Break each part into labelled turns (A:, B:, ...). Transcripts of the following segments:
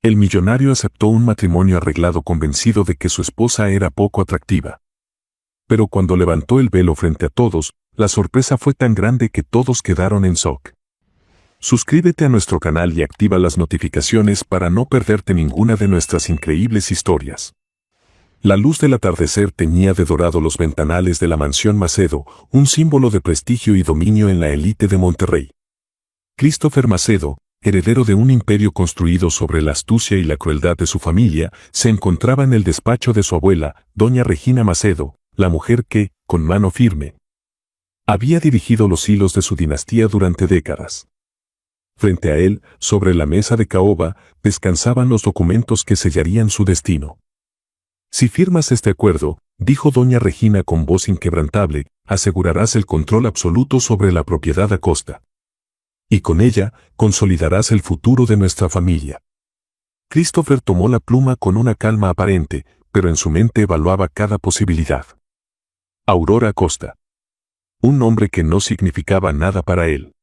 A: El millonario aceptó un matrimonio arreglado convencido de que su esposa era poco atractiva. Pero cuando levantó el velo frente a todos, la sorpresa fue tan grande que todos quedaron en shock. Suscríbete a nuestro canal y activa las notificaciones para no perderte ninguna de nuestras increíbles historias. La luz del atardecer teñía de dorado los ventanales de la mansión Macedo, un símbolo de prestigio y dominio en la élite de Monterrey. Christopher Macedo, heredero de un imperio construido sobre la astucia y la crueldad de su familia, se encontraba en el despacho de su abuela, doña Regina Macedo, la mujer que, con mano firme, había dirigido los hilos de su dinastía durante décadas. Frente a él, sobre la mesa de caoba, descansaban los documentos que sellarían su destino. Si firmas este acuerdo, dijo doña Regina con voz inquebrantable, asegurarás el control absoluto sobre la propiedad Acosta. Y con ella, consolidarás el futuro de nuestra familia. Christopher tomó la pluma con una calma aparente, pero en su mente evaluaba cada posibilidad. Aurora Acosta. Un nombre que no significaba nada para él.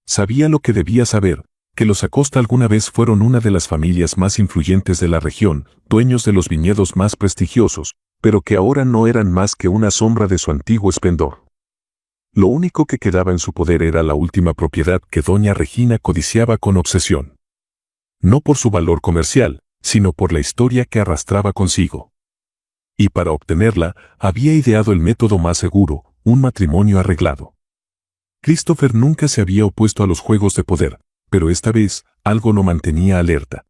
A: Sabía lo que debía saber, que los Acosta alguna vez fueron una de las familias más influyentes de la región, dueños de los viñedos más prestigiosos, pero que ahora no eran más que una sombra de su antiguo esplendor. Lo único que quedaba en su poder era la última propiedad que doña Regina codiciaba con obsesión. No por su valor comercial, sino por la historia que arrastraba consigo. Y para obtenerla, había ideado el método más seguro, un matrimonio arreglado. Christopher nunca se había opuesto a los juegos de poder, pero esta vez, algo lo mantenía alerta.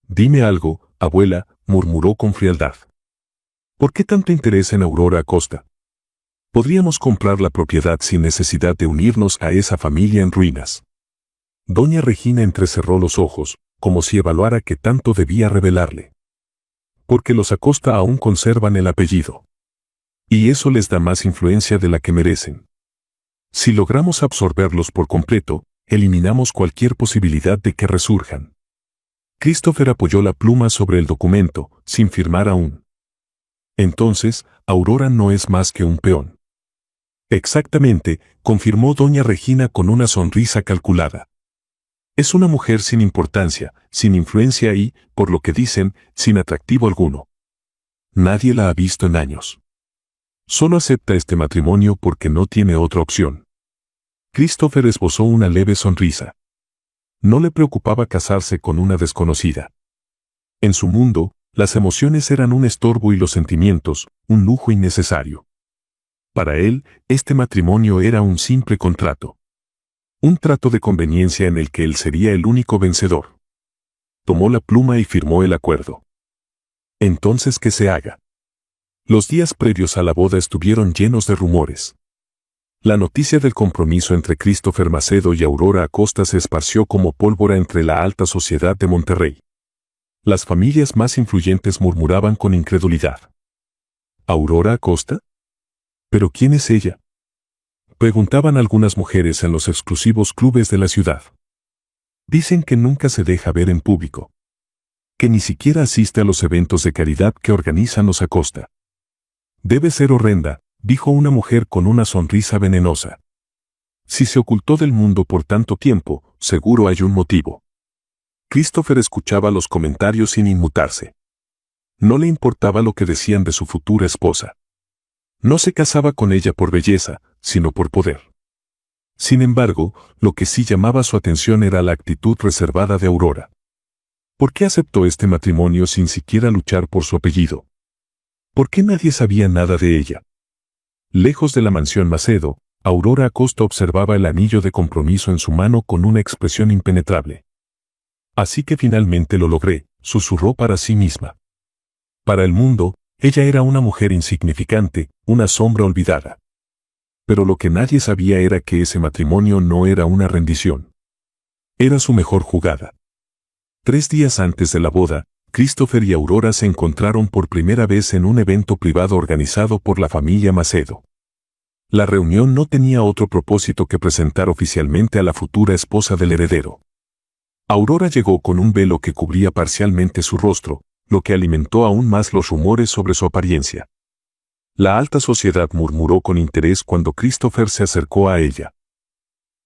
A: Dime algo, abuela, murmuró con frialdad. ¿Por qué tanto interés en Aurora Acosta? Podríamos comprar la propiedad sin necesidad de unirnos a esa familia en ruinas. Doña Regina entrecerró los ojos, como si evaluara qué tanto debía revelarle. Porque los Acosta aún conservan el apellido. Y eso les da más influencia de la que merecen. Si logramos absorberlos por completo, eliminamos cualquier posibilidad de que resurjan. Christopher apoyó la pluma sobre el documento, sin firmar aún. Entonces, Aurora no es más que un peón. Exactamente, confirmó doña Regina con una sonrisa calculada. Es una mujer sin importancia, sin influencia y, por lo que dicen, sin atractivo alguno. Nadie la ha visto en años. Solo acepta este matrimonio porque no tiene otra opción. Christopher esbozó una leve sonrisa. No le preocupaba casarse con una desconocida. En su mundo, las emociones eran un estorbo y los sentimientos, un lujo innecesario. Para él, este matrimonio era un simple contrato. Un trato de conveniencia en el que él sería el único vencedor. Tomó la pluma y firmó el acuerdo. Entonces que se haga. Los días previos a la boda estuvieron llenos de rumores. La noticia del compromiso entre Christopher Macedo y Aurora Acosta se esparció como pólvora entre la alta sociedad de Monterrey. Las familias más influyentes murmuraban con incredulidad. ¿Aurora Acosta? ¿Pero quién es ella? Preguntaban algunas mujeres en los exclusivos clubes de la ciudad. Dicen que nunca se deja ver en público. Que ni siquiera asiste a los eventos de caridad que organizan los Acosta. Debe ser horrenda, dijo una mujer con una sonrisa venenosa. Si se ocultó del mundo por tanto tiempo, seguro hay un motivo. Christopher escuchaba los comentarios sin inmutarse. No le importaba lo que decían de su futura esposa. No se casaba con ella por belleza, sino por poder. Sin embargo, lo que sí llamaba su atención era la actitud reservada de Aurora. ¿Por qué aceptó este matrimonio sin siquiera luchar por su apellido? ¿Por qué nadie sabía nada de ella? Lejos de la mansión Macedo, Aurora Acosta observaba el anillo de compromiso en su mano con una expresión impenetrable. Así que finalmente lo logré, susurró para sí misma. Para el mundo, ella era una mujer insignificante, una sombra olvidada. Pero lo que nadie sabía era que ese matrimonio no era una rendición. Era su mejor jugada. 3 días antes de la boda, Christopher y Aurora se encontraron por primera vez en un evento privado organizado por la familia Macedo. La reunión no tenía otro propósito que presentar oficialmente a la futura esposa del heredero. Aurora llegó con un velo que cubría parcialmente su rostro, lo que alimentó aún más los rumores sobre su apariencia. La alta sociedad murmuró con interés cuando Christopher se acercó a ella.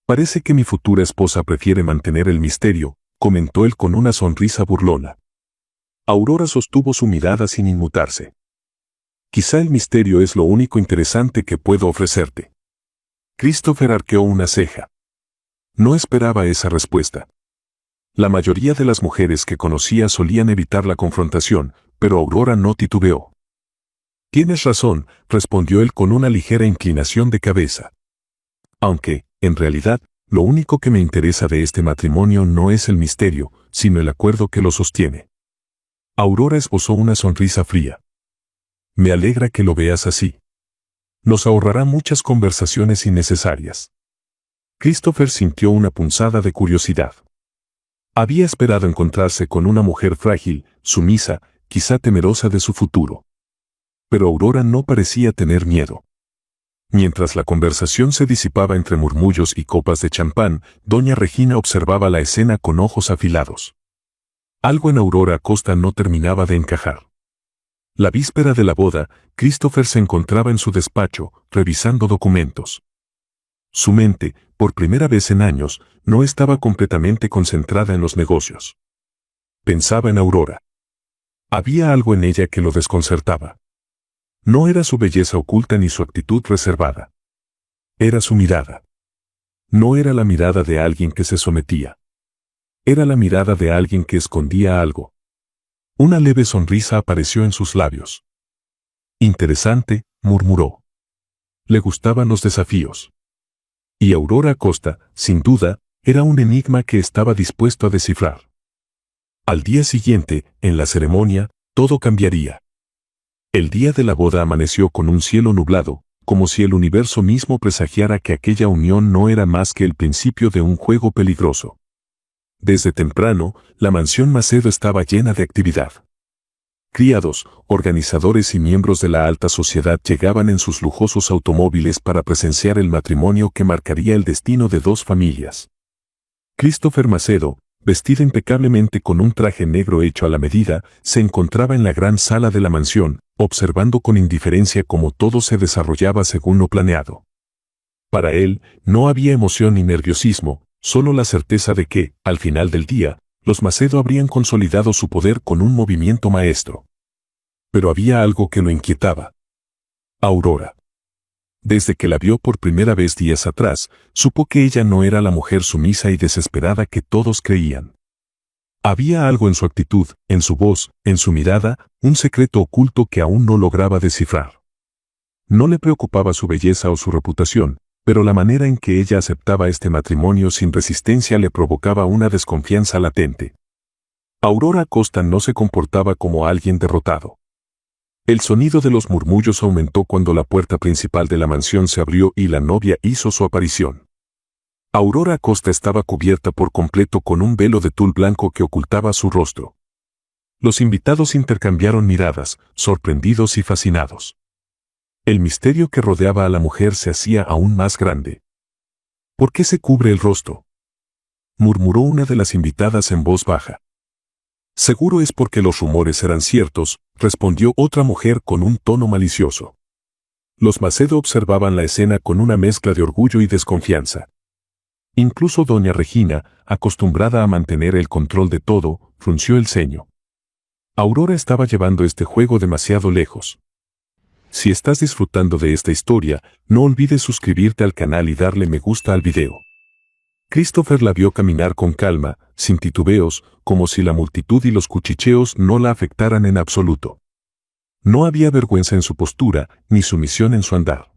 A: Parece que mi futura esposa prefiere mantener el misterio, comentó él con una sonrisa burlona. Aurora sostuvo su mirada sin inmutarse. Quizá el misterio es lo único interesante que puedo ofrecerte. Christopher arqueó una ceja. No esperaba esa respuesta. La mayoría de las mujeres que conocía solían evitar la confrontación, pero Aurora no titubeó. Tienes razón, respondió él con una ligera inclinación de cabeza. Aunque, en realidad, lo único que me interesa de este matrimonio no es el misterio, sino el acuerdo que lo sostiene. Aurora esbozó una sonrisa fría. Me alegra que lo veas así. Nos ahorrará muchas conversaciones innecesarias. Christopher sintió una punzada de curiosidad. Había esperado encontrarse con una mujer frágil, sumisa, quizá temerosa de su futuro. Pero Aurora no parecía tener miedo. Mientras la conversación se disipaba entre murmullos y copas de champán, doña Regina observaba la escena con ojos afilados. Algo en Aurora Acosta no terminaba de encajar. La víspera de la boda, Christopher se encontraba en su despacho, revisando documentos. Su mente, por primera vez en años, no estaba completamente concentrada en los negocios. Pensaba en Aurora. Había algo en ella que lo desconcertaba. No era su belleza oculta ni su actitud reservada. Era su mirada. No era la mirada de alguien que se sometía. Era la mirada de alguien que escondía algo. Una leve sonrisa apareció en sus labios. Interesante, murmuró. Le gustaban los desafíos. Y Aurora Acosta, sin duda, era un enigma que estaba dispuesto a descifrar. Al día siguiente, en la ceremonia, todo cambiaría. El día de la boda amaneció con un cielo nublado, como si el universo mismo presagiara que aquella unión no era más que el principio de un juego peligroso. Desde temprano, la mansión Macedo estaba llena de actividad. Criados, organizadores y miembros de la alta sociedad llegaban en sus lujosos automóviles para presenciar el matrimonio que marcaría el destino de dos familias. Christopher Macedo, vestido impecablemente con un traje negro hecho a la medida, se encontraba en la gran sala de la mansión, observando con indiferencia cómo todo se desarrollaba según lo planeado. Para él, no había emoción ni nerviosismo, solo la certeza de que, al final del día, los Macedo habrían consolidado su poder con un movimiento maestro. Pero había algo que lo inquietaba. Aurora. Desde que la vio por primera vez días atrás, supo que ella no era la mujer sumisa y desesperada que todos creían. Había algo en su actitud, en su voz, en su mirada, un secreto oculto que aún no lograba descifrar. No le preocupaba su belleza o su reputación, pero la manera en que ella aceptaba este matrimonio sin resistencia le provocaba una desconfianza latente. Aurora Acosta no se comportaba como alguien derrotado. El sonido de los murmullos aumentó cuando la puerta principal de la mansión se abrió y la novia hizo su aparición. Aurora Acosta estaba cubierta por completo con un velo de tul blanco que ocultaba su rostro. Los invitados intercambiaron miradas, sorprendidos y fascinados. El misterio que rodeaba a la mujer se hacía aún más grande. ¿Por qué se cubre el rostro?, murmuró una de las invitadas en voz baja. Seguro es porque los rumores eran ciertos, respondió otra mujer con un tono malicioso. Los Macedo observaban la escena con una mezcla de orgullo y desconfianza. Incluso doña Regina, acostumbrada a mantener el control de todo, frunció el ceño. Aurora estaba llevando este juego demasiado lejos. Si estás disfrutando de esta historia, no olvides suscribirte al canal y darle me gusta al video. Christopher la vio caminar con calma, sin titubeos, como si la multitud y los cuchicheos no la afectaran en absoluto. No había vergüenza en su postura, ni sumisión en su andar.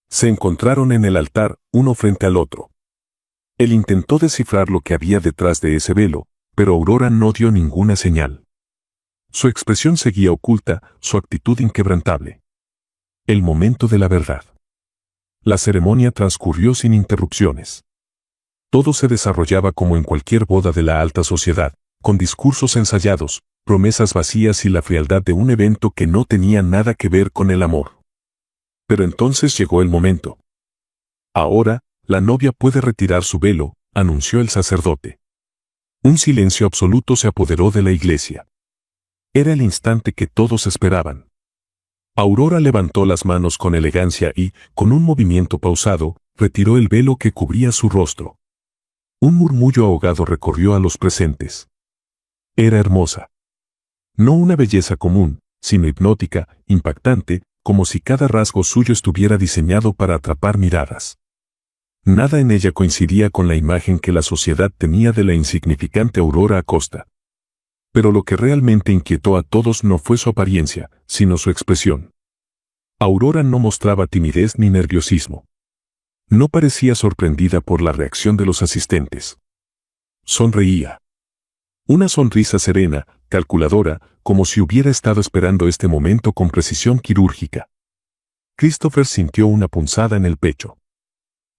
A: Se encontraron en el altar, uno frente al otro. Él intentó descifrar lo que había detrás de ese velo, pero Aurora no dio ninguna señal. Su expresión seguía oculta, su actitud inquebrantable. El momento de la verdad. La ceremonia transcurrió sin interrupciones. Todo se desarrollaba como en cualquier boda de la alta sociedad, con discursos ensayados, promesas vacías y la frialdad de un evento que no tenía nada que ver con el amor. Pero entonces llegó el momento. Ahora, la novia puede retirar su velo, anunció el sacerdote. Un silencio absoluto se apoderó de la iglesia. Era el instante que todos esperaban. Aurora levantó las manos con elegancia y, con un movimiento pausado, retiró el velo que cubría su rostro. Un murmullo ahogado recorrió a los presentes. Era hermosa. No una belleza común, sino hipnótica, impactante, como si cada rasgo suyo estuviera diseñado para atrapar miradas. Nada en ella coincidía con la imagen que la sociedad tenía de la insignificante Aurora Acosta. Pero lo que realmente inquietó a todos no fue su apariencia, sino su expresión. Aurora no mostraba timidez ni nerviosismo. No parecía sorprendida por la reacción de los asistentes. Sonreía. Una sonrisa serena, calculadora, como si hubiera estado esperando este momento con precisión quirúrgica. Christopher sintió una punzada en el pecho.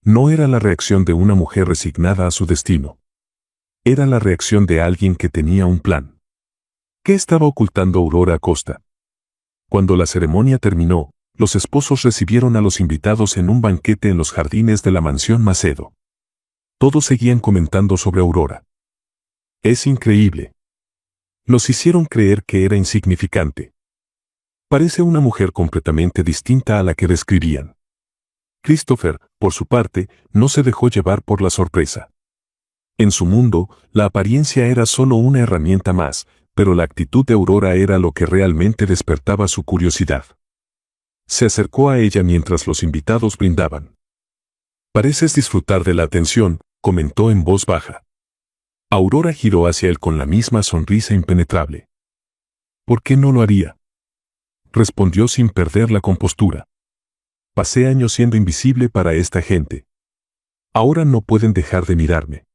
A: No era la reacción de una mujer resignada a su destino. Era la reacción de alguien que tenía un plan. ¿Qué estaba ocultando Aurora Acosta? Cuando la ceremonia terminó, los esposos recibieron a los invitados en un banquete en los jardines de la mansión Macedo. Todos seguían comentando sobre Aurora. Es increíble. Los hicieron creer que era insignificante. Parece una mujer completamente distinta a la que describían. Christopher, por su parte, no se dejó llevar por la sorpresa. En su mundo, la apariencia era solo una herramienta más, pero la actitud de Aurora era lo que realmente despertaba su curiosidad. Se acercó a ella mientras los invitados brindaban. «Pareces disfrutar de la atención», comentó en voz baja. Aurora giró hacia él con la misma sonrisa impenetrable. «¿Por qué no lo haría?», respondió sin perder la compostura. «Pasé años siendo invisible para esta gente. Ahora no pueden dejar de mirarme».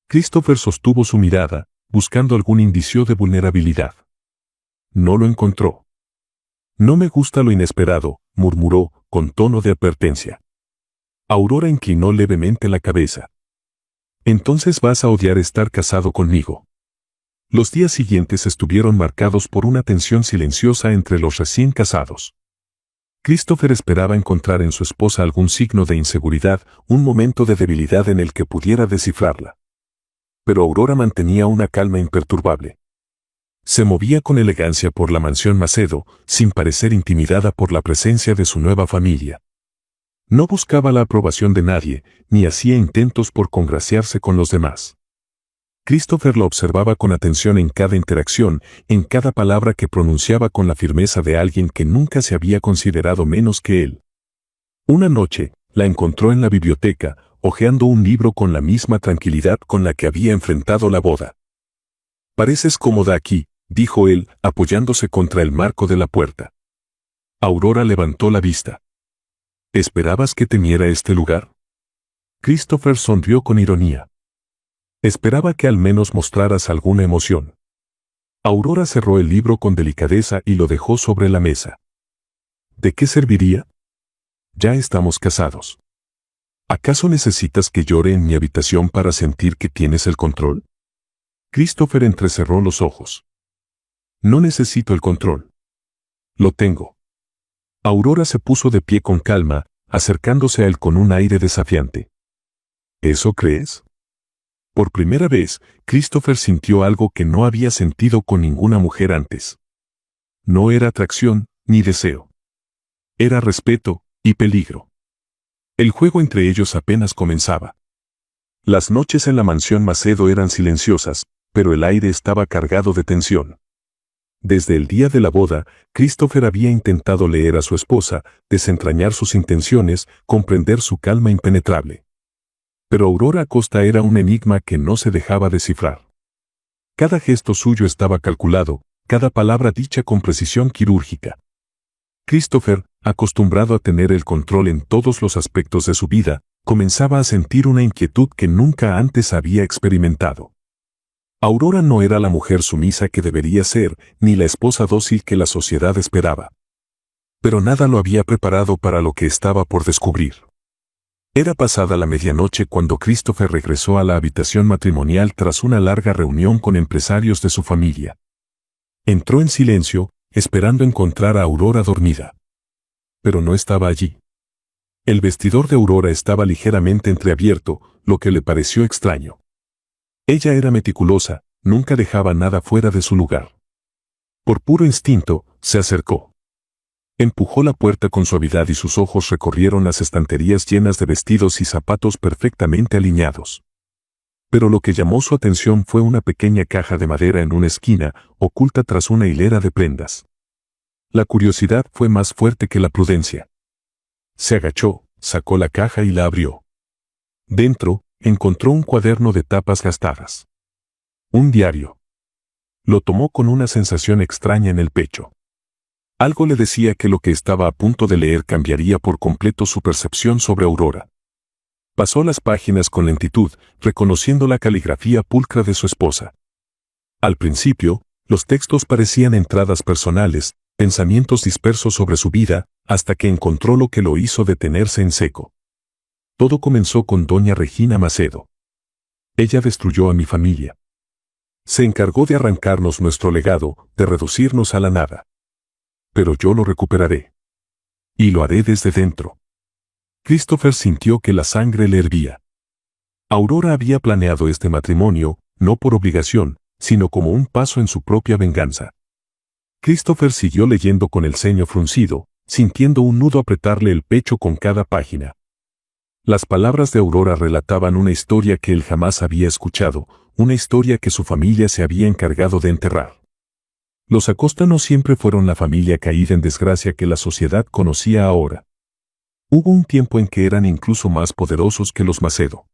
A: Christopher sostuvo su mirada, buscando algún indicio de vulnerabilidad. No lo encontró. «No me gusta lo inesperado», murmuró, con tono de advertencia. Aurora inclinó levemente la cabeza. «Entonces vas a odiar estar casado conmigo». Los días siguientes estuvieron marcados por una tensión silenciosa entre los recién casados. Christopher esperaba encontrar en su esposa algún signo de inseguridad, un momento de debilidad en el que pudiera descifrarla. Pero Aurora mantenía una calma imperturbable. Se movía con elegancia por la mansión Macedo, sin parecer intimidada por la presencia de su nueva familia. No buscaba la aprobación de nadie, ni hacía intentos por congraciarse con los demás. Christopher lo observaba con atención en cada interacción, en cada palabra que pronunciaba con la firmeza de alguien que nunca se había considerado menos que él. Una noche, la encontró en la biblioteca, hojeando un libro con la misma tranquilidad con la que había enfrentado la boda. «Pareces cómoda aquí», dijo él, apoyándose contra el marco de la puerta. Aurora levantó la vista. «¿Esperabas que temiera este lugar?». Christopher sonrió con ironía. «Esperaba que al menos mostraras alguna emoción». Aurora cerró el libro con delicadeza y lo dejó sobre la mesa. «¿De qué serviría? Ya estamos casados. ¿Acaso necesitas que llore en mi habitación para sentir que tienes el control?». Christopher entrecerró los ojos. «No necesito el control. Lo tengo». Aurora se puso de pie con calma, acercándose a él con un aire desafiante. «¿Eso crees?». Por primera vez, Christopher sintió algo que no había sentido con ninguna mujer antes. No era atracción, ni deseo. Era respeto y peligro. El juego entre ellos apenas comenzaba. Las noches en la mansión Macedo eran silenciosas, pero el aire estaba cargado de tensión. Desde el día de la boda, Christopher había intentado leer a su esposa, desentrañar sus intenciones, comprender su calma impenetrable. Pero Aurora Acosta era un enigma que no se dejaba descifrar. Cada gesto suyo estaba calculado, cada palabra dicha con precisión quirúrgica. Christopher, acostumbrado a tener el control en todos los aspectos de su vida, comenzaba a sentir una inquietud que nunca antes había experimentado. Aurora no era la mujer sumisa que debería ser, ni la esposa dócil que la sociedad esperaba. Pero nada lo había preparado para lo que estaba por descubrir. Era pasada la medianoche cuando Christopher regresó a la habitación matrimonial tras una larga reunión con empresarios de su familia. Entró en silencio, esperando encontrar a Aurora dormida. Pero no estaba allí. El vestidor de Aurora estaba ligeramente entreabierto, lo que le pareció extraño. Ella era meticulosa, nunca dejaba nada fuera de su lugar. Por puro instinto, se acercó. Empujó la puerta con suavidad y sus ojos recorrieron las estanterías llenas de vestidos y zapatos perfectamente alineados. Pero lo que llamó su atención fue una pequeña caja de madera en una esquina, oculta tras una hilera de prendas. La curiosidad fue más fuerte que la prudencia. Se agachó, sacó la caja y la abrió. Dentro, encontró un cuaderno de tapas gastadas. Un diario. Lo tomó con una sensación extraña en el pecho. Algo le decía que lo que estaba a punto de leer cambiaría por completo su percepción sobre Aurora. Pasó las páginas con lentitud, reconociendo la caligrafía pulcra de su esposa. Al principio, los textos parecían entradas personales, pensamientos dispersos sobre su vida, hasta que encontró lo que lo hizo detenerse en seco. Todo comenzó con doña Regina Macedo. Ella destruyó a mi familia. Se encargó de arrancarnos nuestro legado, de reducirnos a la nada. Pero yo lo recuperaré. Y lo haré desde dentro. Christopher sintió que la sangre le hervía. Aurora había planeado este matrimonio, no por obligación, sino como un paso en su propia venganza. Christopher siguió leyendo con el ceño fruncido, sintiendo un nudo apretarle el pecho con cada página. Las palabras de Aurora relataban una historia que él jamás había escuchado, una historia que su familia se había encargado de enterrar. Los Acosta no siempre fueron la familia caída en desgracia que la sociedad conocía ahora. Hubo un tiempo en que eran incluso más poderosos que los Macedo.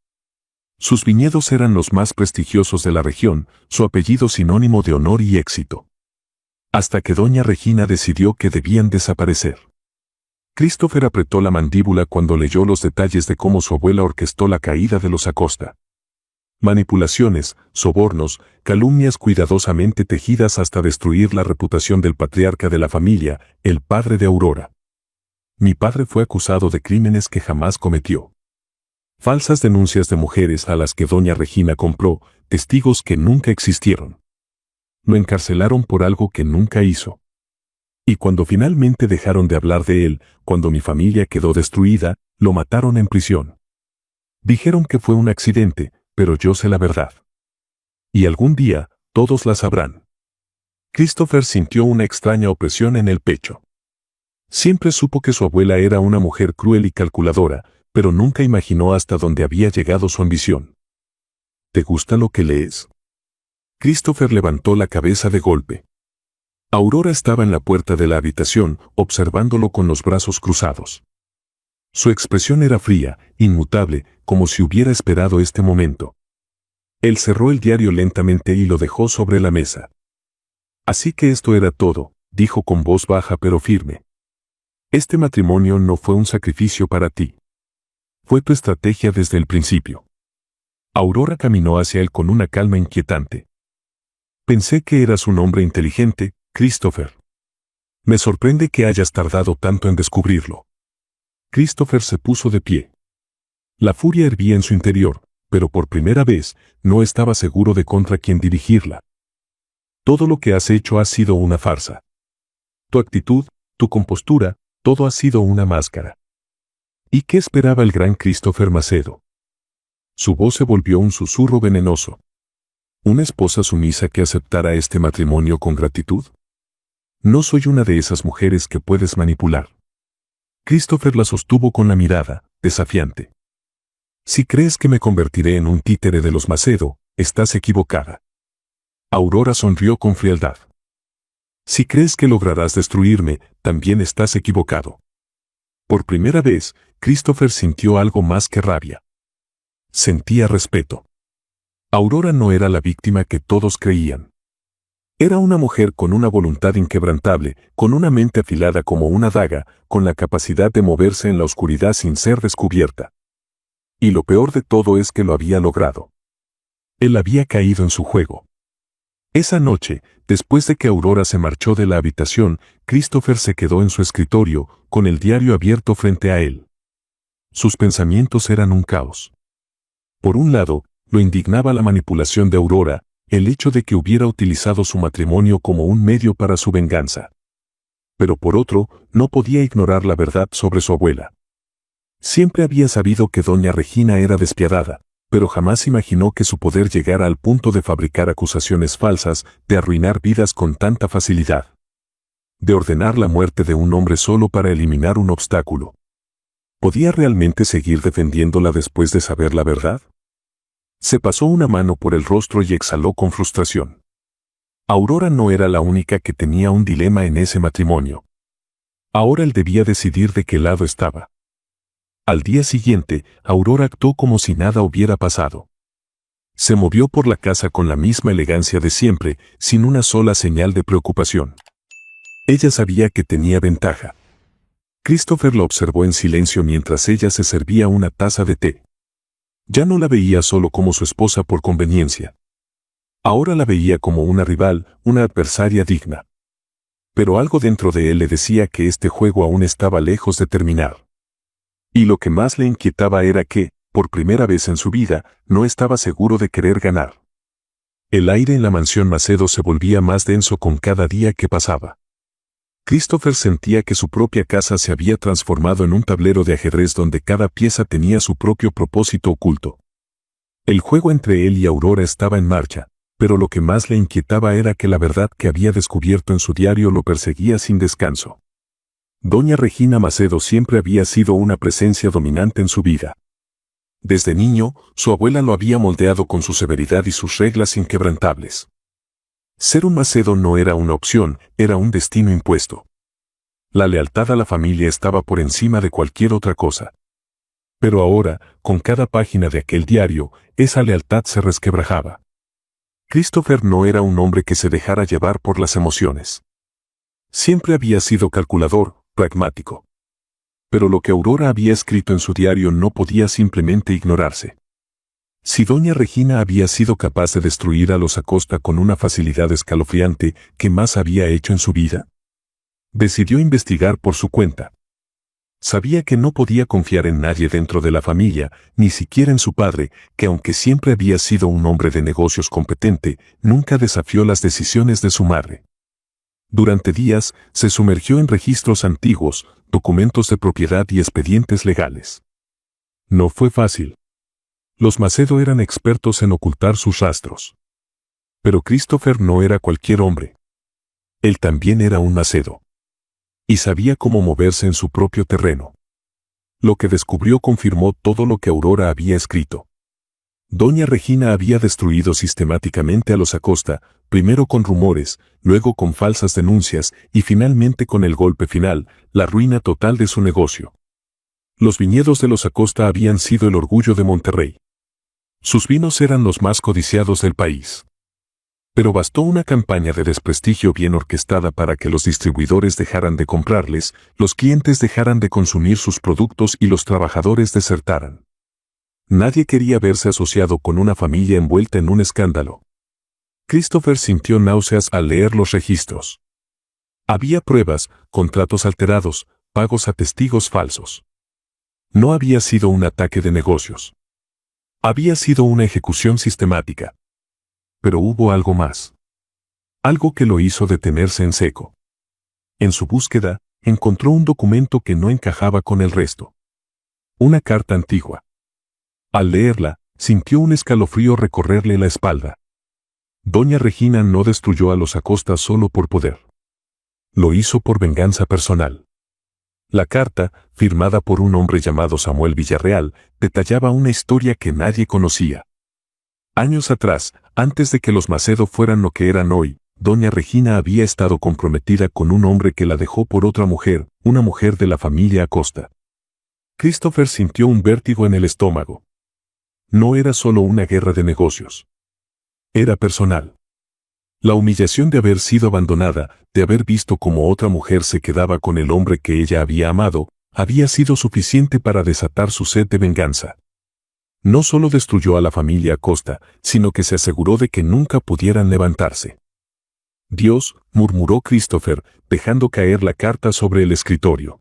A: Sus viñedos eran los más prestigiosos de la región, su apellido sinónimo de honor y éxito. Hasta que doña Regina decidió que debían desaparecer. Christopher apretó la mandíbula cuando leyó los detalles de cómo su abuela orquestó la caída de los Acosta. Manipulaciones, sobornos, calumnias cuidadosamente tejidas hasta destruir la reputación del patriarca de la familia, el padre de Aurora. Mi padre fue acusado de crímenes que jamás cometió. Falsas denuncias de mujeres a las que doña Regina compró, testigos que nunca existieron. Lo encarcelaron por algo que nunca hizo. Y cuando finalmente dejaron de hablar de él, cuando mi familia quedó destruida, lo mataron en prisión. Dijeron que fue un accidente, pero yo sé la verdad. Y algún día, todos la sabrán. Christopher sintió una extraña opresión en el pecho. Siempre supo que su abuela era una mujer cruel y calculadora, pero nunca imaginó hasta dónde había llegado su ambición. ¿Te gusta lo que lees? Christopher levantó la cabeza de golpe. Aurora estaba en la puerta de la habitación, observándolo con los brazos cruzados. Su expresión era fría, inmutable, como si hubiera esperado este momento. Él cerró el diario lentamente y lo dejó sobre la mesa. Así que esto era todo, dijo con voz baja pero firme. Este matrimonio no fue un sacrificio para ti. Fue tu estrategia desde el principio. Aurora caminó hacia él con una calma inquietante. Pensé que eras un hombre inteligente, Christopher. Me sorprende que hayas tardado tanto en descubrirlo. Christopher se puso de pie. La furia hervía en su interior, pero por primera vez no estaba seguro de contra quién dirigirla. Todo lo que has hecho ha sido una farsa. Tu actitud, tu compostura, todo ha sido una máscara. ¿Y qué esperaba el gran Christopher Macedo? Su voz se volvió un susurro venenoso. ¿Una esposa sumisa que aceptara este matrimonio con gratitud? No soy una de esas mujeres que puedes manipular. Christopher la sostuvo con la mirada, desafiante. Si crees que me convertiré en un títere de los Macedo, estás equivocada. Aurora sonrió con frialdad. Si crees que lograrás destruirme, también estás equivocado. Por primera vez, Christopher sintió algo más que rabia. Sentía respeto. Aurora no era la víctima que todos creían. Era una mujer con una voluntad inquebrantable, con una mente afilada como una daga, con la capacidad de moverse en la oscuridad sin ser descubierta. Y lo peor de todo es que lo había logrado. Él había caído en su juego. Esa noche, después de que Aurora se marchó de la habitación, Christopher se quedó en su escritorio, con el diario abierto frente a él. Sus pensamientos eran un caos. Por un lado, lo indignaba la manipulación de Aurora, el hecho de que hubiera utilizado su matrimonio como un medio para su venganza. Pero por otro, no podía ignorar la verdad sobre su abuela. Siempre había sabido que doña Regina era despiadada, pero jamás imaginó que su poder llegara al punto de fabricar acusaciones falsas, de arruinar vidas con tanta facilidad. De ordenar la muerte de un hombre solo para eliminar un obstáculo. ¿Podía realmente seguir defendiéndola después de saber la verdad? Se pasó una mano por el rostro y exhaló con frustración. Aurora no era la única que tenía un dilema en ese matrimonio. Ahora él debía decidir de qué lado estaba. Al día siguiente, Aurora actuó como si nada hubiera pasado. Se movió por la casa con la misma elegancia de siempre, sin una sola señal de preocupación. Ella sabía que tenía ventaja. Christopher lo observó en silencio mientras ella se servía una taza de té. Ya no la veía solo como su esposa por conveniencia. Ahora la veía como una rival, una adversaria digna. Pero algo dentro de él le decía que este juego aún estaba lejos de terminar. Y lo que más le inquietaba era que, por primera vez en su vida, no estaba seguro de querer ganar. El aire en la mansión Macedo se volvía más denso con cada día que pasaba. Christopher sentía que su propia casa se había transformado en un tablero de ajedrez donde cada pieza tenía su propio propósito oculto. El juego entre él y Aurora estaba en marcha, pero lo que más le inquietaba era que la verdad que había descubierto en su diario lo perseguía sin descanso. Doña Regina Macedo siempre había sido una presencia dominante en su vida. Desde niño, su abuela lo había moldeado con su severidad y sus reglas inquebrantables. Ser un Macedo no era una opción, era un destino impuesto. La lealtad a la familia estaba por encima de cualquier otra cosa. Pero ahora, con cada página de aquel diario, esa lealtad se resquebrajaba. Christopher no era un hombre que se dejara llevar por las emociones. Siempre había sido calculador, pragmático. Pero lo que Aurora había escrito en su diario no podía simplemente ignorarse. Si doña Regina había sido capaz de destruir a los Acosta con una facilidad escalofriante, ¿qué más había hecho en su vida? Decidió investigar por su cuenta. Sabía que no podía confiar en nadie dentro de la familia, ni siquiera en su padre, que aunque siempre había sido un hombre de negocios competente, nunca desafió las decisiones de su madre. Durante días, se sumergió en registros antiguos, documentos de propiedad y expedientes legales. No fue fácil. Los Macedo eran expertos en ocultar sus rastros. Pero Christopher no era cualquier hombre. Él también era un Macedo. Y sabía cómo moverse en su propio terreno. Lo que descubrió confirmó todo lo que Aurora había escrito. Doña Regina había destruido sistemáticamente a los Acosta, primero con rumores, luego con falsas denuncias y finalmente con el golpe final, la ruina total de su negocio. Los viñedos de los Acosta habían sido el orgullo de Monterrey. Sus vinos eran los más codiciados del país. Pero bastó una campaña de desprestigio bien orquestada para que los distribuidores dejaran de comprarles, los clientes dejaran de consumir sus productos y los trabajadores desertaran. Nadie quería verse asociado con una familia envuelta en un escándalo. Christopher sintió náuseas al leer los registros. Había pruebas, contratos alterados, pagos a testigos falsos. No había sido un ataque de negocios. Había sido una ejecución sistemática. Pero hubo algo más. Algo que lo hizo detenerse en seco. En su búsqueda, encontró un documento que no encajaba con el resto. Una carta antigua. Al leerla, sintió un escalofrío recorrerle la espalda. Doña Regina no destruyó a los Acosta solo por poder. Lo hizo por venganza personal. La carta, firmada por un hombre llamado Samuel Villarreal, detallaba una historia que nadie conocía. Años atrás, antes de que los Macedo fueran lo que eran hoy, doña Regina había estado comprometida con un hombre que la dejó por otra mujer, una mujer de la familia Acosta. Christopher sintió un vértigo en el estómago. No era solo una guerra de negocios. Era personal. La humillación de haber sido abandonada, de haber visto cómo otra mujer se quedaba con el hombre que ella había amado, había sido suficiente para desatar su sed de venganza. No solo destruyó a la familia Acosta, sino que se aseguró de que nunca pudieran levantarse. Dios, murmuró Christopher, dejando caer la carta sobre el escritorio.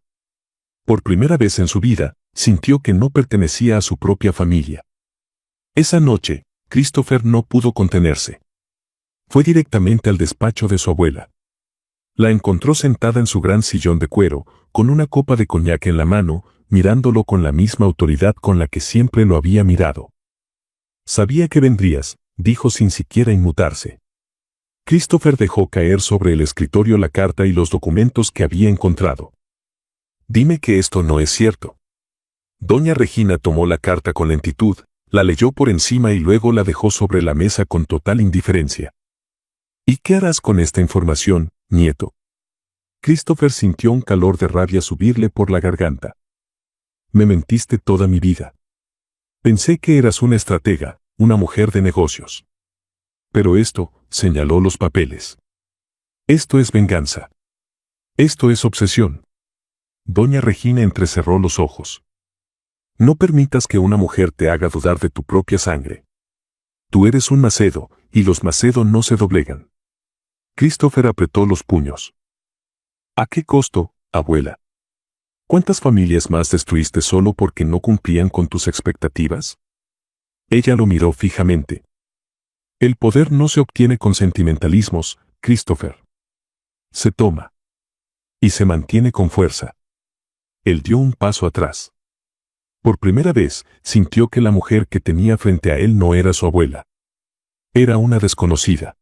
A: Por primera vez en su vida, sintió que no pertenecía a su propia familia. Esa noche, Christopher no pudo contenerse. Fue directamente al despacho de su abuela. La encontró sentada en su gran sillón de cuero, con una copa de coñac en la mano, mirándolo con la misma autoridad con la que siempre lo había mirado. Sabía que vendrías, dijo sin siquiera inmutarse. Christopher dejó caer sobre el escritorio la carta y los documentos que había encontrado. Dime que esto no es cierto. Doña Regina tomó la carta con lentitud, La leyó por encima y luego la dejó sobre la mesa con total indiferencia. ¿Y qué harás con esta información, nieto? Christopher sintió un calor de rabia subirle por la garganta. Me mentiste toda mi vida. Pensé que eras una estratega, una mujer de negocios. Pero esto, señaló los papeles. Esto es venganza. Esto es obsesión. Doña Regina entrecerró los ojos. No permitas que una mujer te haga dudar de tu propia sangre. Tú eres un Macedo, y los Macedo no se doblegan. Christopher apretó los puños. ¿A qué costo, abuela? ¿Cuántas familias más destruiste solo porque no cumplían con tus expectativas? Ella lo miró fijamente. El poder no se obtiene con sentimentalismos, Christopher. Se toma. Y se mantiene con fuerza. Él dio un paso atrás. Por primera vez, sintió que la mujer que tenía frente a él no era su abuela. Era una desconocida.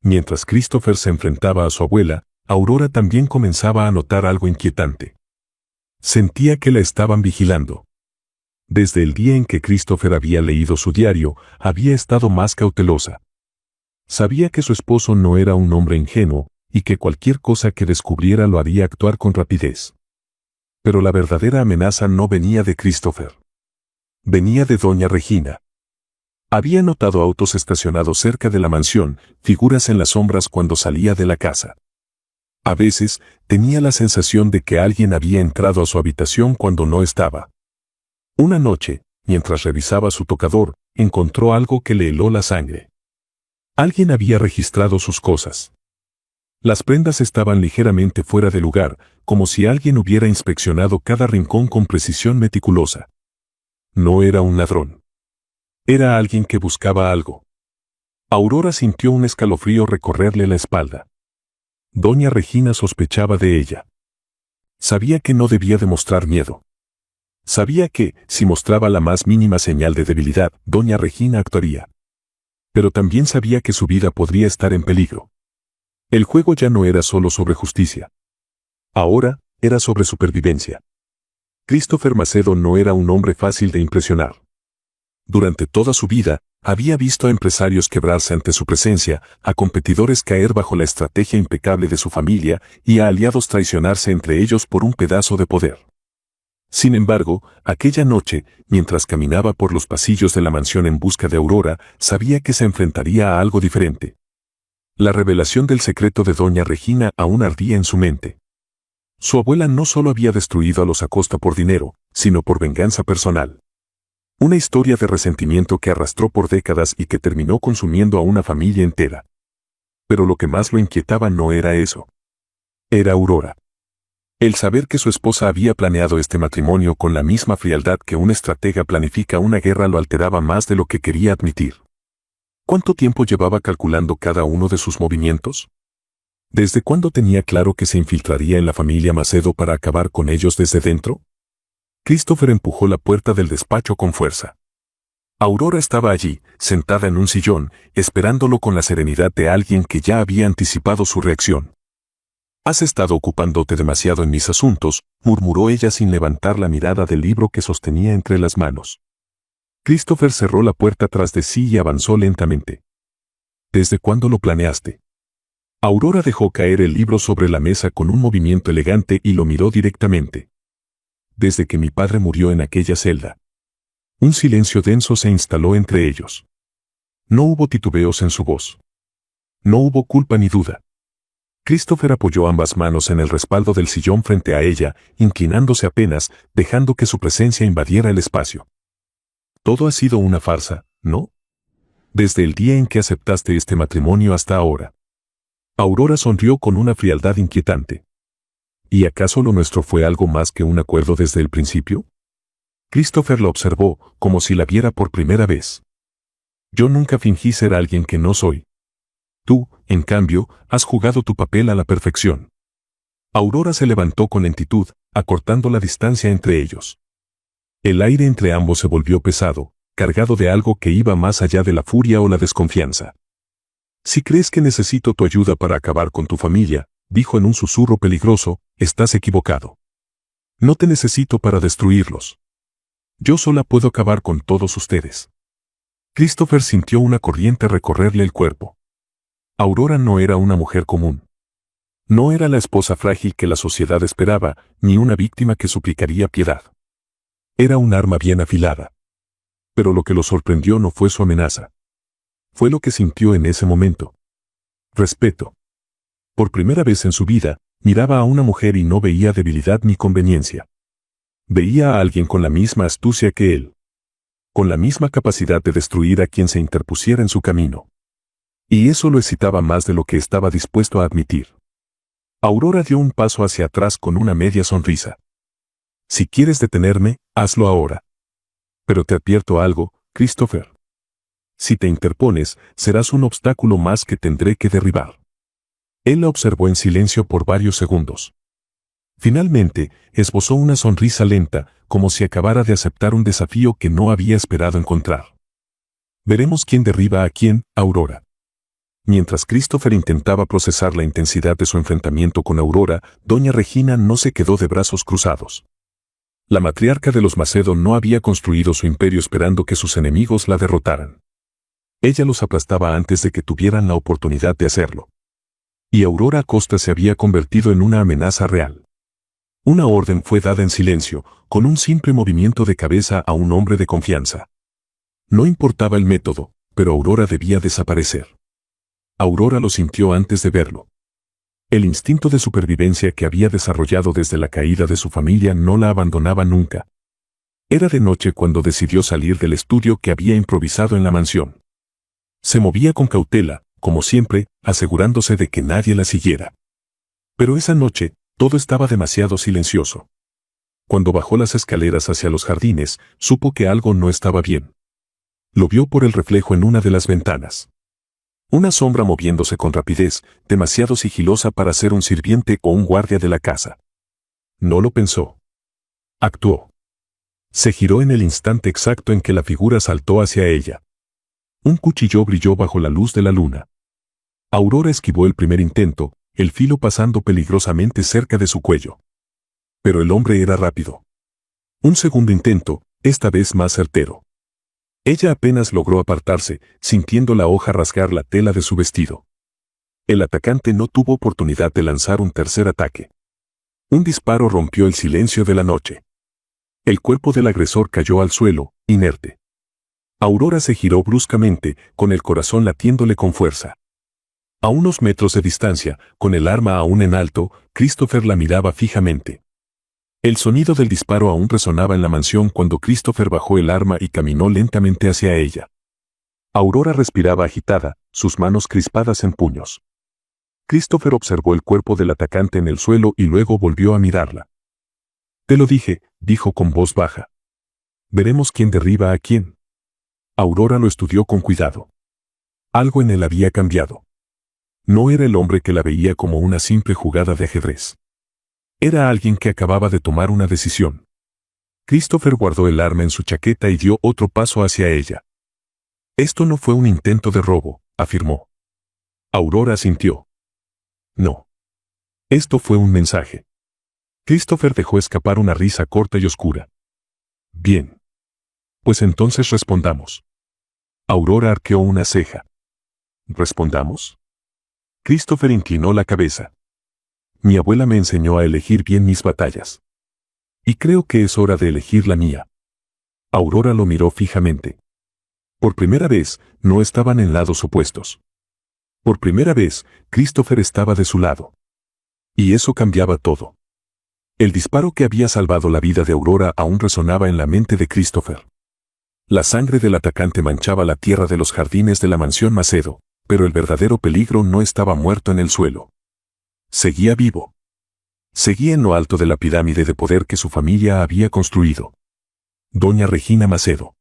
A: Mientras Christopher se enfrentaba a su abuela, Aurora también comenzaba a notar algo inquietante. Sentía que la estaban vigilando. Desde el día en que Christopher había leído su diario, había estado más cautelosa. Sabía que su esposo no era un hombre ingenuo, y que cualquier cosa que descubriera lo haría actuar con rapidez. Pero la verdadera amenaza no venía de Christopher. Venía de doña Regina. Había notado autos estacionados cerca de la mansión, figuras en las sombras cuando salía de la casa. A veces, tenía la sensación de que alguien había entrado a su habitación cuando no estaba. Una noche, mientras revisaba su tocador, encontró algo que le heló la sangre. Alguien había registrado sus cosas. Las prendas estaban ligeramente fuera de lugar, como si alguien hubiera inspeccionado cada rincón con precisión meticulosa. No era un ladrón. Era alguien que buscaba algo. Aurora sintió un escalofrío recorrerle la espalda. Doña Regina sospechaba de ella. Sabía que no debía demostrar miedo. Sabía que, si mostraba la más mínima señal de debilidad, doña Regina actuaría. Pero también sabía que su vida podría estar en peligro. El juego ya no era solo sobre justicia. Ahora, era sobre supervivencia. Christopher Macedo no era un hombre fácil de impresionar. Durante toda su vida, había visto a empresarios quebrarse ante su presencia, a competidores caer bajo la estrategia impecable de su familia y a aliados traicionarse entre ellos por un pedazo de poder. Sin embargo, aquella noche, mientras caminaba por los pasillos de la mansión en busca de Aurora, sabía que se enfrentaría a algo diferente. La revelación del secreto de doña Regina aún ardía en su mente. Su abuela no solo había destruido a los Acosta por dinero, sino por venganza personal. Una historia de resentimiento que arrastró por décadas y que terminó consumiendo a una familia entera. Pero lo que más lo inquietaba no era eso. Era Aurora. El saber que su esposa había planeado este matrimonio con la misma frialdad que un estratega planifica una guerra lo alteraba más de lo que quería admitir. ¿Cuánto tiempo llevaba calculando cada uno de sus movimientos? ¿Desde cuándo tenía claro que se infiltraría en la familia Macedo para acabar con ellos desde dentro? Christopher empujó la puerta del despacho con fuerza. Aurora estaba allí, sentada en un sillón, esperándolo con la serenidad de alguien que ya había anticipado su reacción. «Has estado ocupándote demasiado en mis asuntos», murmuró ella sin levantar la mirada del libro que sostenía entre las manos. Christopher cerró la puerta tras de sí y avanzó lentamente. «¿Desde cuándo lo planeaste?» Aurora dejó caer el libro sobre la mesa con un movimiento elegante y lo miró directamente. «Desde que mi padre murió en aquella celda». Un silencio denso se instaló entre ellos. No hubo titubeos en su voz. No hubo culpa ni duda. Christopher apoyó ambas manos en el respaldo del sillón frente a ella, inclinándose apenas, dejando que su presencia invadiera el espacio. Todo ha sido una farsa, ¿no? Desde el día en que aceptaste este matrimonio hasta ahora. Aurora sonrió con una frialdad inquietante. ¿Y acaso lo nuestro fue algo más que un acuerdo desde el principio? Christopher la observó, como si la viera por primera vez. Yo nunca fingí ser alguien que no soy. Tú, en cambio, has jugado tu papel a la perfección. Aurora se levantó con lentitud, acortando la distancia entre ellos. El aire entre ambos se volvió pesado, cargado de algo que iba más allá de la furia o la desconfianza. Si crees que necesito tu ayuda para acabar con tu familia, dijo en un susurro peligroso, estás equivocado. No te necesito para destruirlos. Yo sola puedo acabar con todos ustedes. Christopher sintió una corriente recorrerle el cuerpo. Aurora no era una mujer común. No era la esposa frágil que la sociedad esperaba, ni una víctima que suplicaría piedad. Era un arma bien afilada. Pero lo que lo sorprendió no fue su amenaza. Fue lo que sintió en ese momento. Respeto. Por primera vez en su vida, miraba a una mujer y no veía debilidad ni conveniencia. Veía a alguien con la misma astucia que él. Con la misma capacidad de destruir a quien se interpusiera en su camino. Y eso lo excitaba más de lo que estaba dispuesto a admitir. Aurora dio un paso hacia atrás con una media sonrisa. Si quieres detenerme, hazlo ahora. Pero te advierto algo, Christopher. Si te interpones, serás un obstáculo más que tendré que derribar. Él la observó en silencio por varios segundos. Finalmente, esbozó una sonrisa lenta, como si acabara de aceptar un desafío que no había esperado encontrar. Veremos quién derriba a quién, Aurora. Mientras Christopher intentaba procesar la intensidad de su enfrentamiento con Aurora, doña Regina no se quedó de brazos cruzados. La matriarca de los Macedo no había construido su imperio esperando que sus enemigos la derrotaran. Ella los aplastaba antes de que tuvieran la oportunidad de hacerlo. Y Aurora Acosta se había convertido en una amenaza real. Una orden fue dada en silencio, con un simple movimiento de cabeza a un hombre de confianza. No importaba el método, pero Aurora debía desaparecer. Aurora lo sintió antes de verlo. El instinto de supervivencia que había desarrollado desde la caída de su familia no la abandonaba nunca. Era de noche cuando decidió salir del estudio que había improvisado en la mansión. Se movía con cautela, como siempre, asegurándose de que nadie la siguiera. Pero esa noche, todo estaba demasiado silencioso. Cuando bajó las escaleras hacia los jardines, supo que algo no estaba bien. Lo vio por el reflejo en una de las ventanas. Una sombra moviéndose con rapidez, demasiado sigilosa para ser un sirviente o un guardia de la casa. No lo pensó. Actuó. Se giró en el instante exacto en que la figura saltó hacia ella. Un cuchillo brilló bajo la luz de la luna. Aurora esquivó el primer intento, el filo pasando peligrosamente cerca de su cuello. Pero el hombre era rápido. Un segundo intento, esta vez más certero. Ella apenas logró apartarse, sintiendo la hoja rasgar la tela de su vestido. El atacante no tuvo oportunidad de lanzar un tercer ataque. Un disparo rompió el silencio de la noche. El cuerpo del agresor cayó al suelo, inerte. Aurora se giró bruscamente, con el corazón latiéndole con fuerza. A unos metros de distancia, con el arma aún en alto, Christopher la miraba fijamente. El sonido del disparo aún resonaba en la mansión cuando Christopher bajó el arma y caminó lentamente hacia ella. Aurora respiraba agitada, sus manos crispadas en puños. Christopher observó el cuerpo del atacante en el suelo y luego volvió a mirarla. «Te lo dije», dijo con voz baja. «Veremos quién derriba a quién». Aurora lo estudió con cuidado. Algo en él había cambiado. No era el hombre que la veía como una simple jugada de ajedrez. Era alguien que acababa de tomar una decisión. Christopher guardó el arma en su chaqueta y dio otro paso hacia ella. «Esto no fue un intento de robo», afirmó. Aurora asintió. «No. Esto fue un mensaje». Christopher dejó escapar una risa corta y oscura. «Bien. Pues entonces respondamos». Aurora arqueó una ceja. «¿Respondamos?» Christopher inclinó la cabeza. «Mi abuela me enseñó a elegir bien mis batallas. Y creo que es hora de elegir la mía». Aurora lo miró fijamente. Por primera vez, no estaban en lados opuestos. Por primera vez, Christopher estaba de su lado. Y eso cambiaba todo. El disparo que había salvado la vida de Aurora aún resonaba en la mente de Christopher. La sangre del atacante manchaba la tierra de los jardines de la mansión Macedo, pero el verdadero peligro no estaba muerto en el suelo. Seguía vivo. Seguía en lo alto de la pirámide de poder que su familia había construido. Doña Regina Macedo.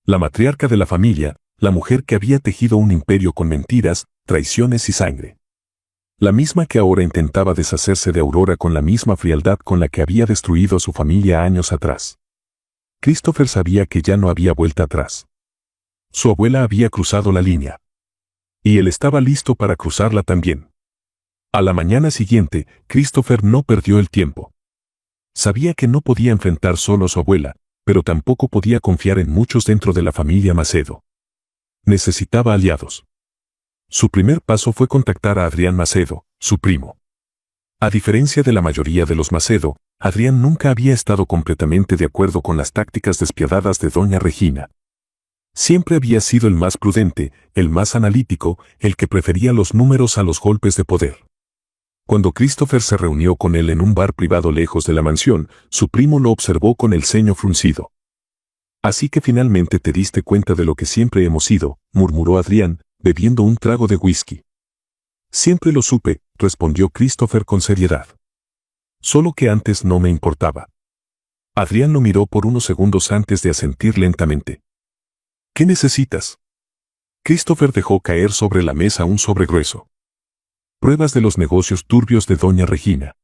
A: La matriarca de la familia, la mujer que había tejido un imperio con mentiras, traiciones y sangre. La misma que ahora intentaba deshacerse de Aurora con la misma frialdad con la que había destruido a su familia años atrás. Christopher sabía que ya no había vuelta atrás. Su abuela había cruzado la línea. Y él estaba listo para cruzarla también. A la mañana siguiente, Christopher no perdió el tiempo. Sabía que no podía enfrentar solo a su abuela, pero tampoco podía confiar en muchos dentro de la familia Macedo. Necesitaba aliados. Su primer paso fue contactar a Adrián Macedo, su primo. A diferencia de la mayoría de los Macedo, Adrián nunca había estado completamente de acuerdo con las tácticas despiadadas de doña Regina. Siempre había sido el más prudente, el más analítico, el que prefería los números a los golpes de poder. Cuando Christopher se reunió con él en un bar privado lejos de la mansión, su primo lo observó con el ceño fruncido. «Así que finalmente te diste cuenta de lo que siempre hemos sido», murmuró Adrián, bebiendo un trago de whisky. «Siempre lo supe», respondió Christopher con seriedad. «Solo que antes no me importaba». Adrián lo miró por unos segundos antes de asentir lentamente. «¿Qué necesitas?» Christopher dejó caer sobre la mesa un sobre grueso. «Pruebas de los negocios turbios de doña Regina.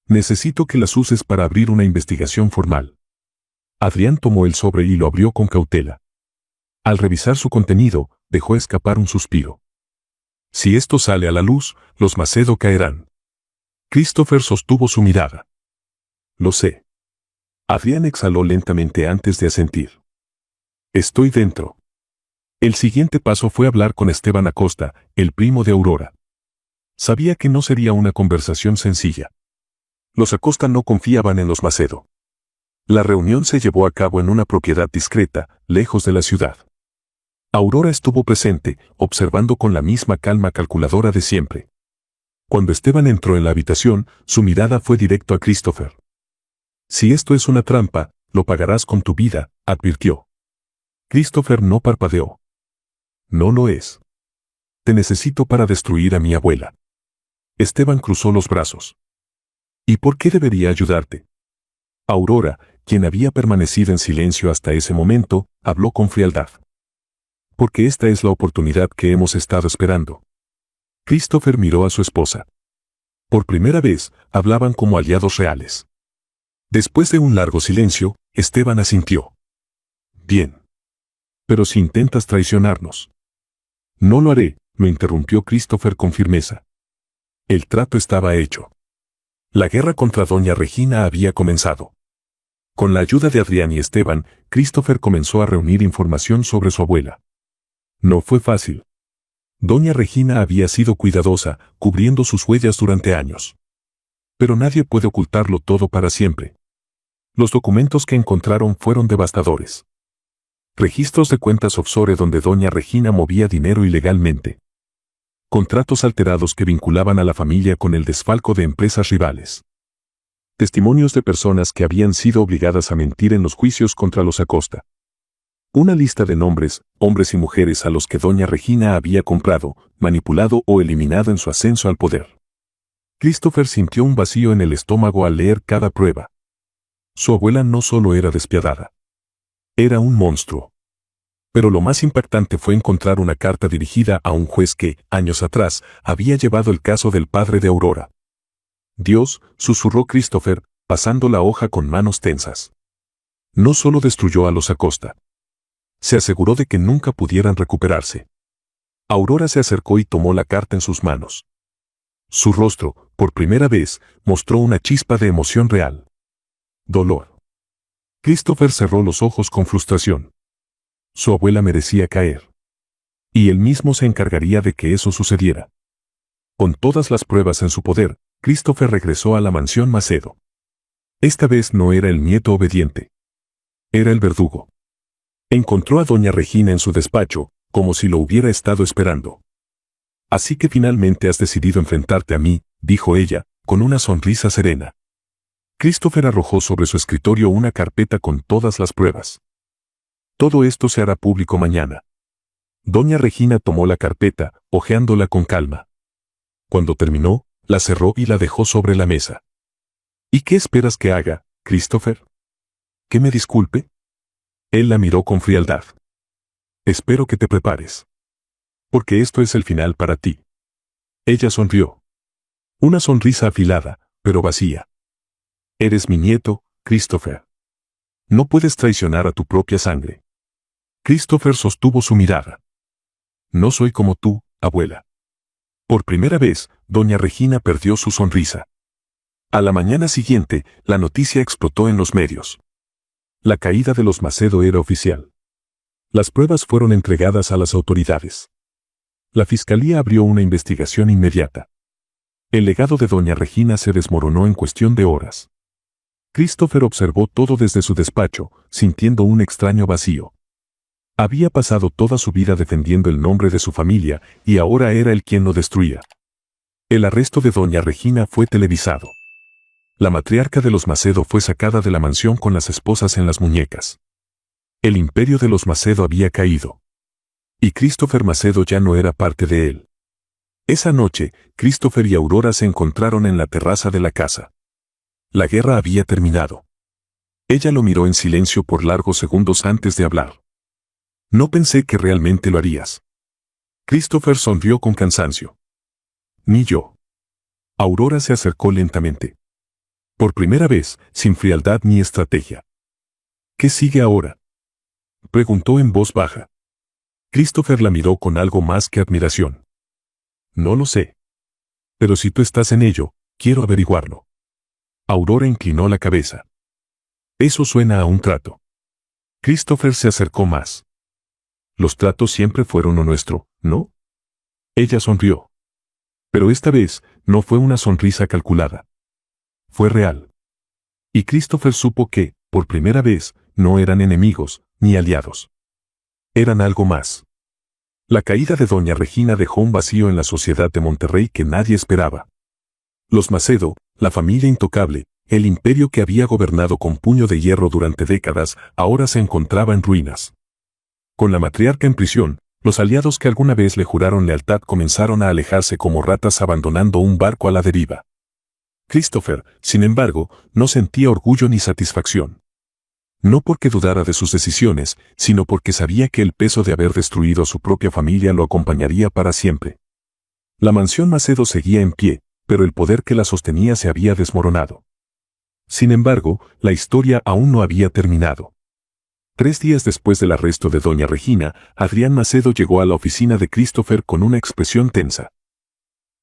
A: Necesito que las uses para abrir una investigación formal». Adrián tomó el sobre y lo abrió con cautela. Al revisar su contenido, dejó escapar un suspiro. «Si esto sale a la luz, los Macedo caerán». Christopher sostuvo su mirada. «Lo sé». Adrián exhaló lentamente antes de asentir. «Estoy dentro». El siguiente paso fue hablar con Esteban Acosta, el primo de Aurora. Sabía que no sería una conversación sencilla. Los Acosta no confiaban en los Macedo. La reunión se llevó a cabo en una propiedad discreta, lejos de la ciudad. Aurora estuvo presente, observando con la misma calma calculadora de siempre. Cuando Esteban entró en la habitación, su mirada fue directo a Christopher. «Si esto es una trampa, lo pagarás con tu vida», advirtió. Christopher no parpadeó. «No lo es. Te necesito para destruir a mi abuela». Esteban cruzó los brazos. «¿Y por qué debería ayudarte?» Aurora, quien había permanecido en silencio hasta ese momento, habló con frialdad. «Porque esta es la oportunidad que hemos estado esperando». Christopher miró a su esposa. Por primera vez, hablaban como aliados reales. Después de un largo silencio, Esteban asintió. «Bien. Pero si intentas traicionarnos». «No lo haré», lo interrumpió Christopher con firmeza. El trato estaba hecho. La guerra contra doña Regina había comenzado. Con la ayuda de Adrián y Esteban, Christopher comenzó a reunir información sobre su abuela. No fue fácil. Doña Regina había sido cuidadosa, cubriendo sus huellas durante años. Pero nadie puede ocultarlo todo para siempre. Los documentos que encontraron fueron devastadores. Registros de cuentas offshore donde doña Regina movía dinero ilegalmente. Contratos alterados que vinculaban a la familia con el desfalco de empresas rivales. Testimonios de personas que habían sido obligadas a mentir en los juicios contra los Acosta. Una lista de nombres, hombres y mujeres a los que doña Regina había comprado, manipulado o eliminado en su ascenso al poder. Christopher sintió un vacío en el estómago al leer cada prueba. Su abuela no solo era despiadada. Era un monstruo. Pero lo más impactante fue encontrar una carta dirigida a un juez que, años atrás, había llevado el caso del padre de Aurora. «Dios», susurró Christopher, pasando la hoja con manos tensas. No solo destruyó a los Acosta. Se aseguró de que nunca pudieran recuperarse. Aurora se acercó y tomó la carta en sus manos. Su rostro, por primera vez, mostró una chispa de emoción real. Dolor. Christopher cerró los ojos con frustración. Su abuela merecía caer. Y él mismo se encargaría de que eso sucediera. Con todas las pruebas en su poder, Christopher regresó a la mansión Macedo. Esta vez no era el nieto obediente. Era el verdugo. Encontró a doña Regina en su despacho, como si lo hubiera estado esperando. «Así que finalmente has decidido enfrentarte a mí», dijo ella, con una sonrisa serena. Christopher arrojó sobre su escritorio una carpeta con todas las pruebas. «Todo esto se hará público mañana». Doña Regina tomó la carpeta, hojeándola con calma. Cuando terminó, la cerró y la dejó sobre la mesa. «¿Y qué esperas que haga, Christopher? ¿Que me disculpe?» Él la miró con frialdad. «Espero que te prepares. Porque esto es el final para ti». Ella sonrió. Una sonrisa afilada, pero vacía. «Eres mi nieto, Christopher. No puedes traicionar a tu propia sangre». Christopher sostuvo su mirada. «No soy como tú, abuela». Por primera vez, doña Regina perdió su sonrisa. A la mañana siguiente, la noticia explotó en los medios. La caída de los Macedo era oficial. Las pruebas fueron entregadas a las autoridades. La fiscalía abrió una investigación inmediata. El legado de doña Regina se desmoronó en cuestión de horas. Christopher observó todo desde su despacho, sintiendo un extraño vacío. Había pasado toda su vida defendiendo el nombre de su familia y ahora era él quien lo destruía. El arresto de doña Regina fue televisado. La matriarca de los Macedo fue sacada de la mansión con las esposas en las muñecas. El imperio de los Macedo había caído. Y Christopher Macedo ya no era parte de él. Esa noche, Christopher y Aurora se encontraron en la terraza de la casa. La guerra había terminado. Ella lo miró en silencio por largos segundos antes de hablar. No pensé que realmente lo harías. Christopher sonrió con cansancio. Ni yo. Aurora se acercó lentamente. Por primera vez, sin frialdad ni estrategia. ¿Qué sigue ahora?, preguntó en voz baja. Christopher la miró con algo más que admiración. No lo sé. Pero si tú estás en ello, quiero averiguarlo. Aurora inclinó la cabeza. Eso suena a un trato. Christopher se acercó más. Los tratos siempre fueron lo nuestro, ¿no? Ella sonrió. Pero esta vez, no fue una sonrisa calculada. Fue real. Y Christopher supo que, por primera vez, no eran enemigos, ni aliados. Eran algo más. La caída de doña Regina dejó un vacío en la sociedad de Monterrey que nadie esperaba. Los Macedo, la familia intocable, el imperio que había gobernado con puño de hierro durante décadas, ahora se encontraba en ruinas. Con la matriarca en prisión, los aliados que alguna vez le juraron lealtad comenzaron a alejarse como ratas abandonando un barco a la deriva. Christopher, sin embargo, no sentía orgullo ni satisfacción. No porque dudara de sus decisiones, sino porque sabía que el peso de haber destruido a su propia familia lo acompañaría para siempre. La mansión Macedo seguía en pie, pero el poder que la sostenía se había desmoronado. Sin embargo, la historia aún no había terminado. 3 días después del arresto de doña Regina, Adrián Macedo llegó a la oficina de Christopher con una expresión tensa.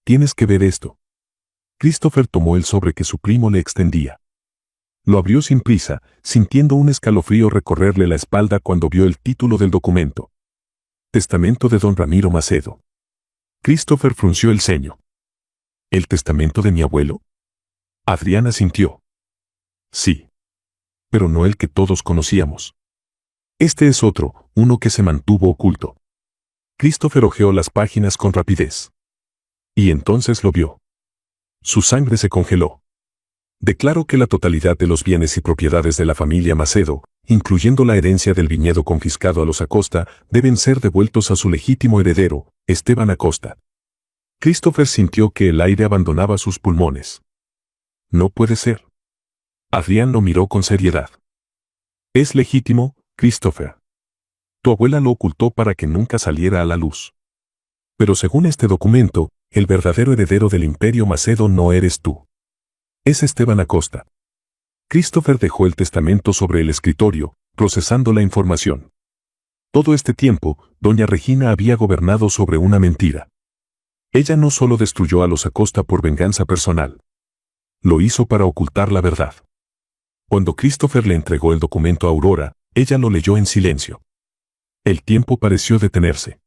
A: «Tienes que ver esto». Christopher tomó el sobre que su primo le extendía. Lo abrió sin prisa, sintiendo un escalofrío recorrerle la espalda cuando vio el título del documento. Testamento de don Ramiro Macedo. Christopher frunció el ceño. ¿El testamento de mi abuelo? Adrián asintió. Sí. Pero no el que todos conocíamos. Este es otro, uno que se mantuvo oculto. Christopher hojeó las páginas con rapidez. Y entonces lo vio. Su sangre se congeló. Declaró que la totalidad de los bienes y propiedades de la familia Macedo, incluyendo la herencia del viñedo confiscado a los Acosta, deben ser devueltos a su legítimo heredero, Esteban Acosta. Christopher sintió que el aire abandonaba sus pulmones. No puede ser. Adrián lo miró con seriedad. Es legítimo, Christopher. Tu abuela lo ocultó para que nunca saliera a la luz. Pero según este documento, el verdadero heredero del imperio Macedo no eres tú. Es Esteban Acosta. Christopher dejó el testamento sobre el escritorio, procesando la información. Todo este tiempo, doña Regina había gobernado sobre una mentira. Ella no solo destruyó a los Acosta por venganza personal. Lo hizo para ocultar la verdad. Cuando Christopher le entregó el documento a Aurora, ella lo leyó en silencio. El tiempo pareció detenerse.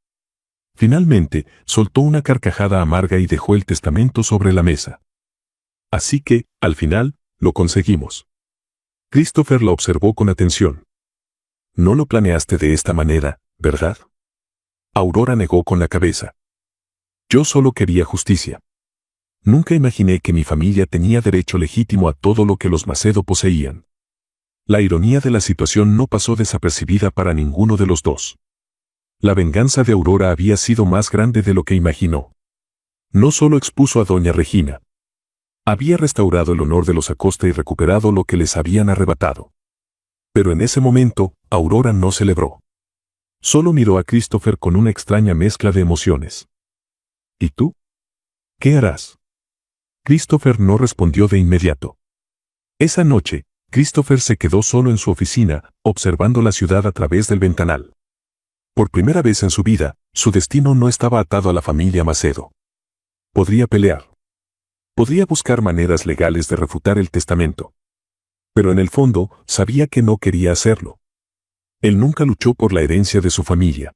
A: Finalmente, soltó una carcajada amarga y dejó el testamento sobre la mesa. Así que, al final, lo conseguimos. Christopher la observó con atención. No lo planeaste de esta manera, ¿verdad? Aurora negó con la cabeza. Yo solo quería justicia. Nunca imaginé que mi familia tenía derecho legítimo a todo lo que los Macedo poseían. La ironía de la situación no pasó desapercibida para ninguno de los dos. La venganza de Aurora había sido más grande de lo que imaginó. No solo expuso a doña Regina. Había restaurado el honor de los Acosta y recuperado lo que les habían arrebatado. Pero en ese momento, Aurora no celebró. Solo miró a Christopher con una extraña mezcla de emociones. ¿Y tú? ¿Qué harás? Christopher no respondió de inmediato. Esa noche, Christopher se quedó solo en su oficina, observando la ciudad a través del ventanal. Por primera vez en su vida, su destino no estaba atado a la familia Macedo. Podría pelear. Podría buscar maneras legales de refutar el testamento. Pero en el fondo, sabía que no quería hacerlo. Él nunca luchó por la herencia de su familia.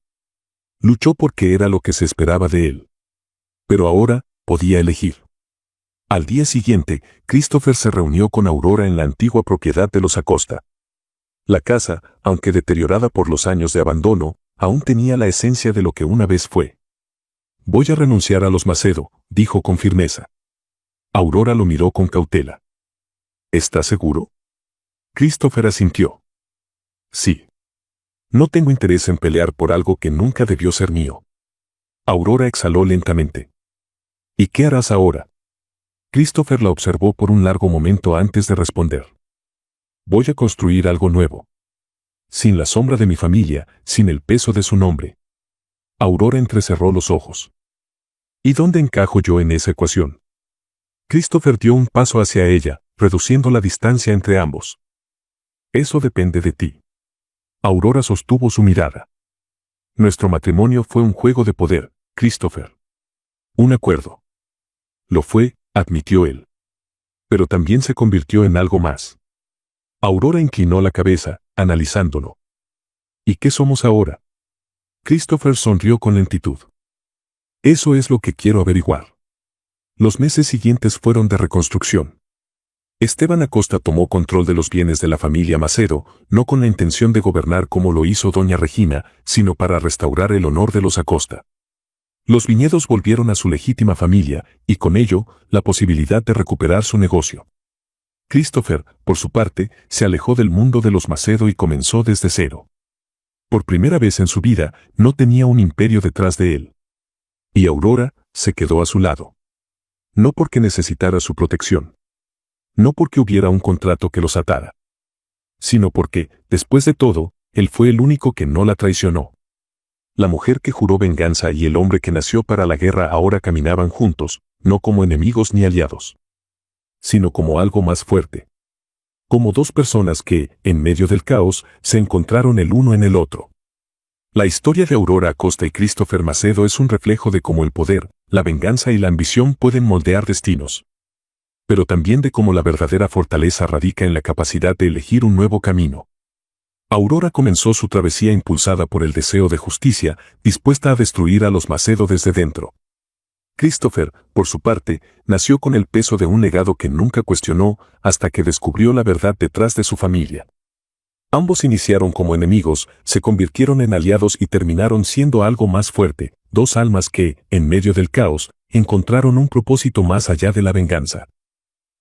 A: Luchó porque era lo que se esperaba de él. Pero ahora, podía elegir. Al día siguiente, Christopher se reunió con Aurora en la antigua propiedad de los Acosta. La casa, aunque deteriorada por los años de abandono, aún tenía la esencia de lo que una vez fue. «Voy a renunciar a los Macedo», dijo con firmeza. Aurora lo miró con cautela. «¿Estás seguro?» Christopher asintió. «Sí. No tengo interés en pelear por algo que nunca debió ser mío». Aurora exhaló lentamente. «¿Y qué harás ahora?» Christopher la observó por un largo momento antes de responder. «Voy a construir algo nuevo. Sin la sombra de mi familia, sin el peso de su nombre». Aurora entrecerró los ojos. «¿Y dónde encajo yo en esa ecuación?» Christopher dio un paso hacia ella, reduciendo la distancia entre ambos. «Eso depende de ti». Aurora sostuvo su mirada. «Nuestro matrimonio fue un juego de poder, Christopher. Un acuerdo». «Lo fue», admitió él. «Pero también se convirtió en algo más». Aurora inclinó la cabeza, analizándolo. «¿Y qué somos ahora?» Christopher sonrió con lentitud. «Eso es lo que quiero averiguar». Los meses siguientes fueron de reconstrucción. Esteban Acosta tomó control de los bienes de la familia Macedo, no con la intención de gobernar como lo hizo doña Regina, sino para restaurar el honor de los Acosta. Los viñedos volvieron a su legítima familia, y con ello, la posibilidad de recuperar su negocio. Christopher, por su parte, se alejó del mundo de los Macedo y comenzó desde cero. Por primera vez en su vida, no tenía un imperio detrás de él. Y Aurora se quedó a su lado. No porque necesitara su protección. No porque hubiera un contrato que los atara. Sino porque, después de todo, él fue el único que no la traicionó. La mujer que juró venganza y el hombre que nació para la guerra ahora caminaban juntos, no como enemigos ni aliados, sino como algo más fuerte. Como dos personas que, en medio del caos, se encontraron el uno en el otro. La historia de Aurora Acosta y Christopher Macedo es un reflejo de cómo el poder, la venganza y la ambición pueden moldear destinos. Pero también de cómo la verdadera fortaleza radica en la capacidad de elegir un nuevo camino. Aurora comenzó su travesía impulsada por el deseo de justicia, dispuesta a destruir a los Macedo desde dentro. Christopher, por su parte, nació con el peso de un legado que nunca cuestionó hasta que descubrió la verdad detrás de su familia. Ambos iniciaron como enemigos, se convirtieron en aliados y terminaron siendo algo más fuerte, dos almas que, en medio del caos, encontraron un propósito más allá de la venganza.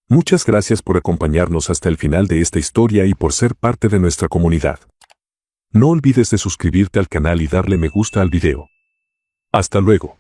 A: Muchas gracias por acompañarnos hasta el final de esta historia y por ser parte de nuestra comunidad. No olvides de suscribirte al canal y darle me gusta al video. Hasta luego.